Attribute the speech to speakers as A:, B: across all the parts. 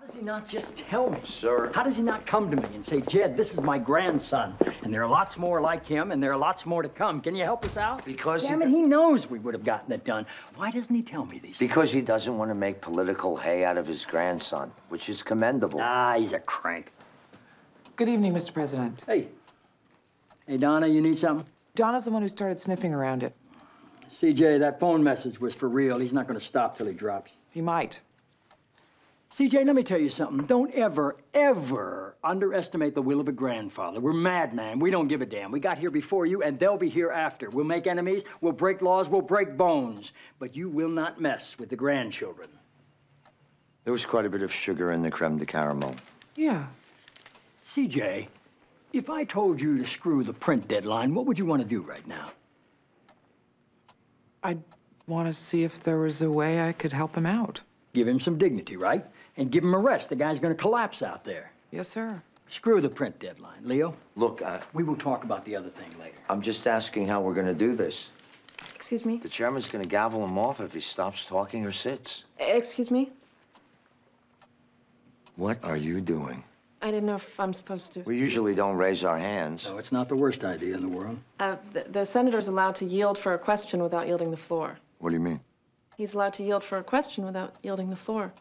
A: How does he not just tell me?
B: Sir.
A: How does he not come to me and say, Jed, this is my grandson, and there are lots more like him, and there are lots more to come. Can you help us out?
B: Because
A: Damn it, he knows we would have gotten it done. Why doesn't he tell me these things?
B: Because he doesn't want to make political hay out of his grandson, which is commendable.
A: Ah, he's a crank.
C: Good evening, Mr. President.
A: Hey. Hey, Donna, you need something?
C: Donna's the one who started sniffing around it.
A: CJ, that phone message was for real. He's not going to stop till he drops.
C: He might.
A: CJ, let me tell you something. Don't ever, ever underestimate the will of a grandfather. We're madman. We don't give a damn. We got here before you, and they'll be here after. We'll make enemies, we'll break laws, we'll break bones. But you will not mess with the grandchildren.
B: There was quite a bit of sugar in the creme de caramel.
C: Yeah.
A: CJ, if I told you to screw the print deadline, what would you want to do right now?
C: I'd want to see if there was a way I could help him out.
A: Give him some dignity, right? And give him a rest. The guy's going to collapse out there.
C: Yes, sir.
A: Screw the print deadline. Leo?
B: Look,
A: we will talk about the other thing later.
B: I'm just asking how we're going to do this.
D: Excuse me?
B: The chairman's going to gavel him off if he stops talking or sits.
D: Excuse me?
B: What are you doing?
D: I didn't know if I'm supposed to.
B: We usually don't raise our hands.
A: No, it's not the worst idea in the world.
D: The senator's allowed to yield for a question without yielding the floor.
B: What do you mean?
D: He's allowed to yield for a question without yielding the floor.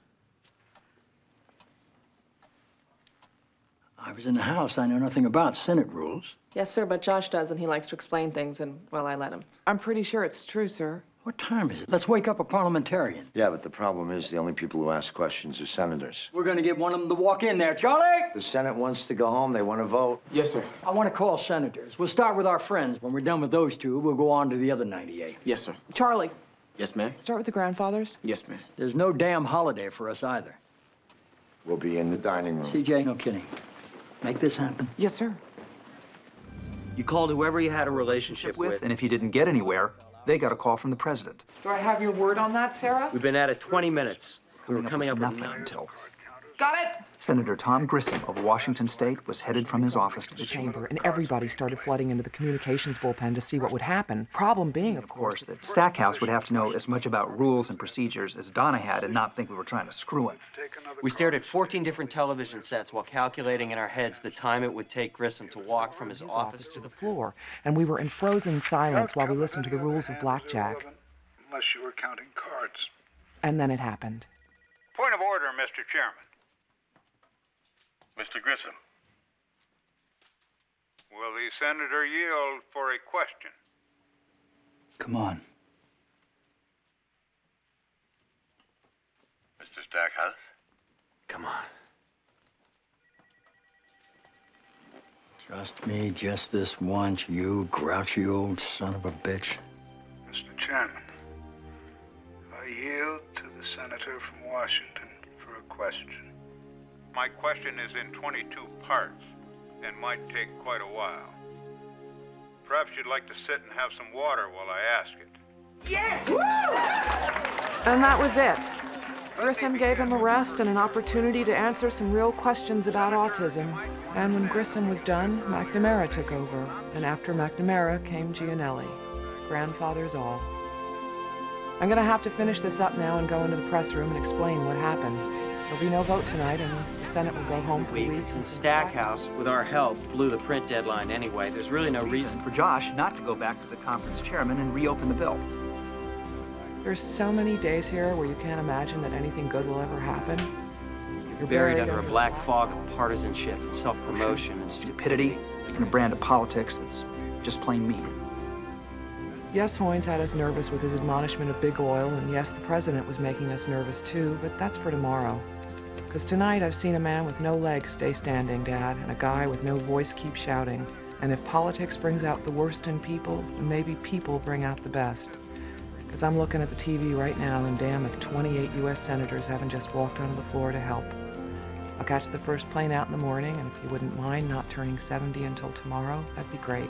A: I was in the House. I know nothing about Senate rules.
D: Yes, sir, but Josh does, and he likes to explain things, and, well, I let him.
C: I'm pretty sure it's true, sir.
A: What time is it? Let's wake up a parliamentarian.
B: Yeah, but the problem is the only people who ask questions are senators.
A: We're going to get one of them to walk in there. Charlie!
B: The Senate wants to go home. They want to vote.
C: Yes, sir.
A: I want to call senators. We'll start with our friends. When we're done with those two, we'll go on to the other 98.
E: Yes, sir.
C: Charlie,
E: Yes, ma'am.
C: start with the grandfathers.
E: Yes, ma'am.
A: There's no damn holiday for us either.
B: We'll be in the dining room.
A: CJ, no kidding. Make this happen.
C: Yes, sir.
F: You called whoever you had a relationship with,
G: And if you didn't get anywhere, they got a call from the president.
C: Do I have your word on that, Sarah?
F: we've been at it 20 minutes. We were coming up with
G: nothing until
C: Got it?
G: Senator Tom Grissom of Washington State was headed from his office to the chamber.
C: And everybody started flooding into the communications bullpen to see what would happen. Problem being, of
G: Of course, that Stackhouse would have to know as much about rules and procedures as Donna had and not think we were trying to screw him.
F: We stared at 14 different television sets while calculating in our heads the time it would take Grissom to walk from his office
C: to the floor, and we were in frozen silence while we listened to the rules of blackjack.
H: Unless you were counting cards.
C: And then it happened.
H: Point of order, Mr. Chairman. Mr. Grissom. Will the senator yield for a question?
A: Come on.
H: Mr. Stackhouse?
F: Come on.
A: Trust me just this once, you grouchy old son of a bitch.
H: Mr. Chairman, I yield to the senator from Washington for a question. My question is in 22 parts and might take quite a while. Perhaps you'd like to sit and have some water while I ask it.
C: And that was it. Grissom gave him a rest and an opportunity to answer some real questions about autism. And when Grissom was done, McNamara took over. And after McNamara came Gianelli. Grandfathers all. I'm gonna have to finish this up now and go into the press room and explain what happened. There'll be no vote tonight, and the Senate will go home for the week.
F: Since Stackhouse, with our help, blew the print deadline anyway, there's really no reason
G: For Josh not to go back to the conference chairman and reopen the bill.
C: There's so many days here where you can't imagine that anything good will ever happen. You're
F: buried under a black fog of partisanship and self-promotion and
G: Stupidity and a brand of politics that's just plain mean.
C: Yes, Hoynes had us nervous with his admonishment of big oil, and yes, the president was making us nervous too, but that's for tomorrow. Because tonight I've seen a man with no legs stay standing, Dad, and a guy with no voice keep shouting. And if politics brings out the worst in people, then maybe people bring out the best. Because I'm looking at the TV right now, and damn if 28 U.S. senators haven't just walked onto the floor to help. I'll catch the first plane out in the morning, and if you wouldn't mind not turning 70 until tomorrow, that'd be great.